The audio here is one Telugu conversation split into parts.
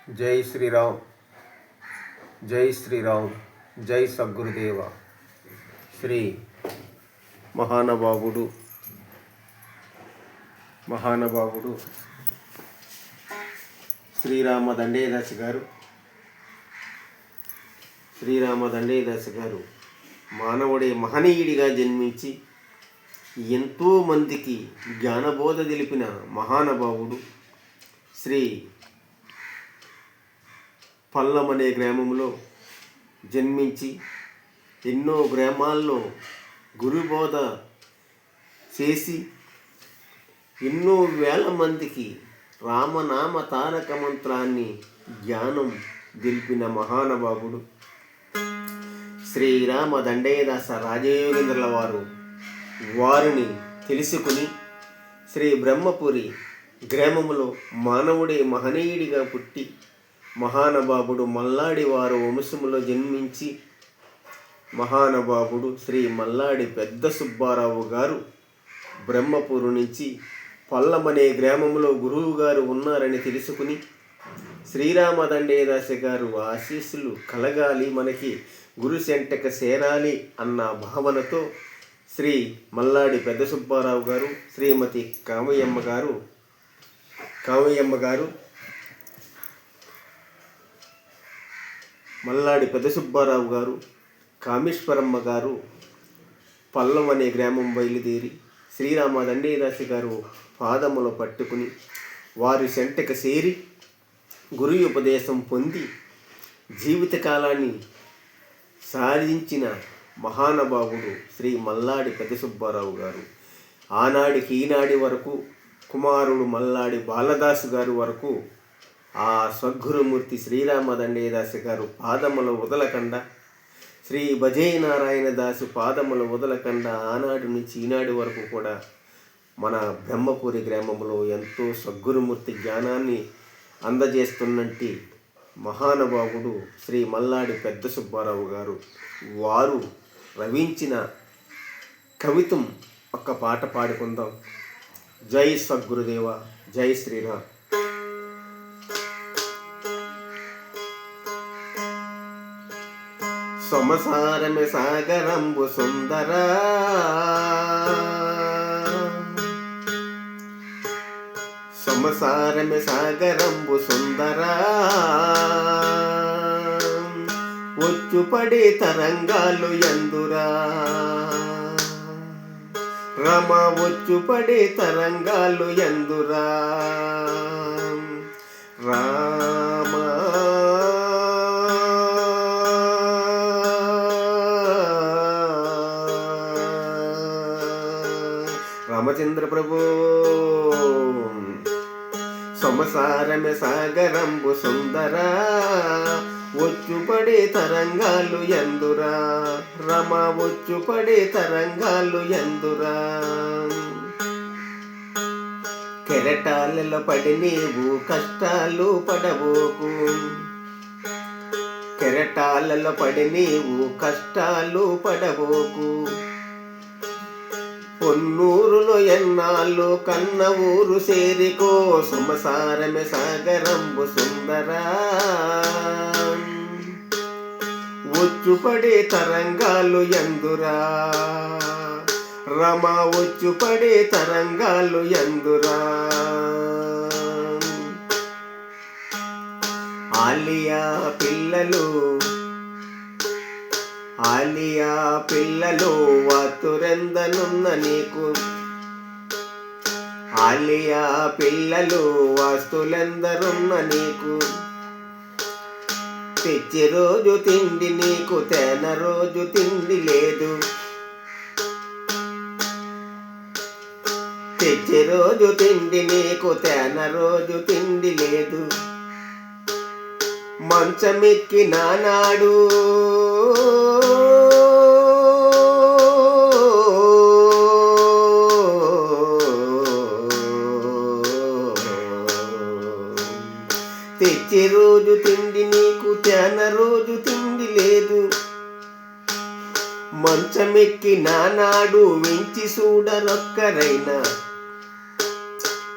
జై శ్రీరామ్, జై శ్రీరామ్, జై సద్గురుదేవ. శ్రీ మహానుభావుడు శ్రీరామ దండేదాస్ గారు మానవుడే మహనీయుడిగా జన్మించి ఎంతోమందికి జ్ఞానబోధ తెలిపిన మహానుభావుడు. శ్రీ పల్లం అనే గ్రామంలో జన్మించి ఎన్నో గ్రామాల్లో గురుబోధ చేసి ఎన్నో వేల మందికి రామనామ తారక మంత్రాన్ని జ్ఞానం తెలిపిన మహానుభావుడు శ్రీరామ దండేదాస రాజయోగేంద్రుల వారిని తెలుసుకుని శ్రీ బ్రహ్మపురి గ్రామంలో మానవుడే మహనీయుడిగా పుట్టి మహానుభావుడు మల్లాడి వారు వంశములో జన్మించి మహానుభావుడు శ్రీ మల్లాడి పెద్ద సుబ్బారావు గారు బ్రహ్మపురు నుంచి పల్లమనే గ్రామంలో గురువు గారు ఉన్నారని తెలుసుకుని శ్రీరామ దండేదాస గారు ఆశీస్సులు కలగాలి, మనకి గురు సెంటక చేరాలి అన్న భావనతో శ్రీ మల్లాడి పెద్ద సుబ్బారావు గారు, శ్రీమతి కామయ్యమ్మ గారు మల్లాడి పెద్ద సుబ్బారావు గారు, కామేశ్వరమ్మ గారు పల్లం అనే గ్రామం బయలుదేరి శ్రీరామ దండేదాసి గారు పాదములు పట్టుకుని వారి సెంటక చేరి గురు ఉపదేశం పొంది జీవితకాలాన్ని సాధించిన మహానుభావుడు శ్రీ మల్లాడి పెద్ద సుబ్బారావు గారు. ఆనాడికి ఈనాడి వరకు కుమారుడు మల్లాడి బాలదాసు గారు వరకు ఆ స్వద్గురుమూర్తి శ్రీరామ దండేదాసి గారు పాదముల వదలకండ, శ్రీ భజేనారాయణ దాసు పాదముల వదలకండ ఆనాడు నుంచి ఈనాటి వరకు కూడా మన బ్రహ్మపురి గ్రామంలో ఎంతో సద్గురుమూర్తి జ్ఞానాన్ని అందజేస్తున్నట్టి మహానుభావుడు శ్రీ మల్లాడి పెద్ద సుబ్బారావు గారు. వారు రవించిన కవితం ఒక్క పాట పాడుకుందాం. జై సద్గురుదేవ, జై శ్రీరామ్. సొమసారమే సాగరంబు సుందరా, సొమసారమే సాగరంబు సుందరా, వచ్చుపడే తరంగాలు ఎందురా, రమ వచ్చుపడే తరంగాలు ఎందురా, రామ రామచంద్ర ప్రభు. సొమసారమే సాగరంబు సుందరా, వచ్చుపడే తరంగాలు ఎందురా, రమ వచ్చుపడే తరంగాలు ఎందురా, కెరటాలలో పడి నీవు కష్టాలు పడబోకు, కెరటాలలో పడి నీవు కష్టాలు పడబోకు, పొన్నూరులో ఎన్నాళ్ళు కన్న ఊరు చేరికో, సొమసారమే సాగరంబు సుందరా, వచ్చుపడే తరంగాలు ఎందురా, రమ వచ్చుపడే తరంగాలు ఎందురా, ఆలియా పిల్లలు వాతురెందనున్న నీకు, ఆలియా పిల్లలు వాస్తులెందరున్న నీకు, తెచ్చి రోజు తిండి నీకు తేన రోజు తిండి లేదు, తెచ్చి రోజు తిండి నీకు తేన రోజు తిండి లేదు, మంచమెక్కి నానాడు తెచ్చే రోజు తిండి నీకు తేన రోజు తిండి లేదు, మంచమెక్కి నానాడు వెంచి చూడరొక్కరైనా,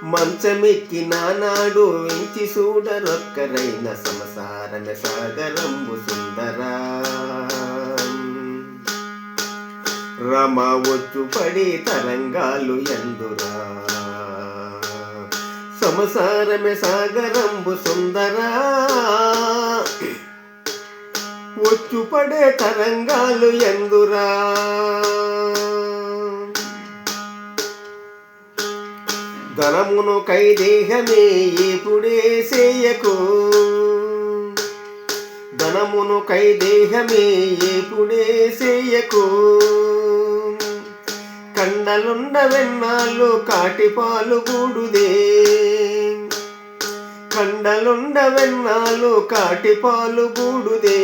మంచమెక్కి నానాడు వెంచి చూడరొక్కరైన సంసారమే సాగరంబు సుందరా రమ వచ్చు పడి తరంగాలు ఎందురా సంసారమే సాగరంబు సుందరా వచ్చు పడే తరంగాలు ఎందురా ధనమును కైదేహమే ఎప్పుడే చేయకు ధనమును కైదేహమే ఎప్పుడే చేయకు కండలుండవెన్నాళ్ళు కాటిపాలు గూడుదే కండలుండవెన్నాళ్ళు కాటిపాలు గూడుదే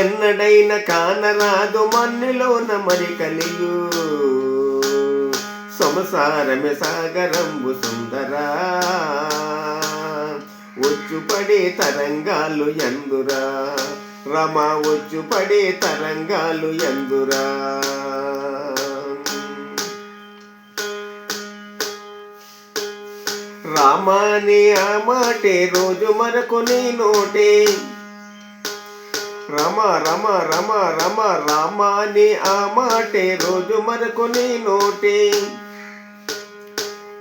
ఎన్నడైన కానరాదు మన్నిలోన మరి కలియు సంసారమే సాగరంబు సుందరా వచ్చు పడే తరంగాలు ఎందురా రమ వచ్చు పడే తరంగాలు ఎందురా రామాని ఆ మాటే రోజు మరకొని నోటే రమ రమ రమ రమ రామాని ఆ మాటే రోజు మరకొని నోటే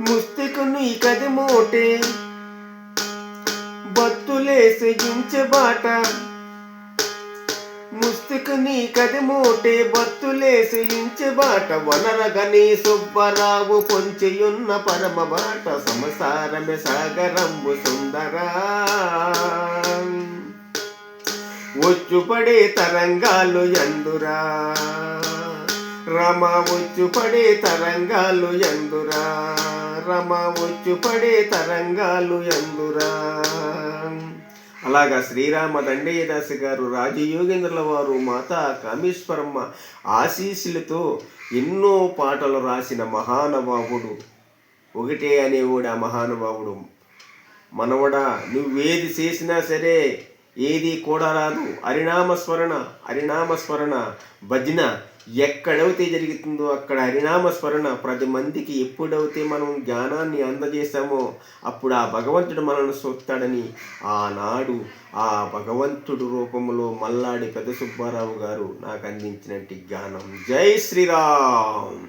ముస్తికు నీ కది మోటే బత్తులేసి గించె బాట ముస్తికు నీ కది మోటే బత్తులేసి ఇంచె బాట వనరగని సుబ్బరావు పొంచియున్న పరమ బాట సంసారమే సాగరంబు సుందరా వచ్చు పడే తరంగాలు ఎందురా రమ వచ్చు పడే తరంగాలు ఎందురా రమ వచ్చు పడే తరంగాలు ఎందురా. అలాగా శ్రీరామ దండయ్యదాసి గారు రాజయోగేంద్రుల వారు మాతా కామేశ్వరమ్మ ఆశీస్సులతో ఎన్నో పాటలు రాసిన మహానుభావుడు. ఒకటే అనేవాడు ఆ మహానుభావుడు, మనవడా నువ్వేది చేసినా సరే ఏది కూడా రాదు, హరినామస్మరణ హరినామస్మరణ భజన ఎక్కడైతే జరుగుతుందో అక్కడ హరినామస్మరణ. 10 మందికి ఎప్పుడైతే మనం జ్ఞానాన్ని అందజేస్తామో అప్పుడు ఆ భగవంతుడు మనల్ని చూస్తాడని ఆనాడు ఆ భగవంతుడు రూపంలో మల్లాడి పెద్ద సుబ్బారావు గారు నాకు అందించినట్టు జ్ఞానం. జై శ్రీరామ్.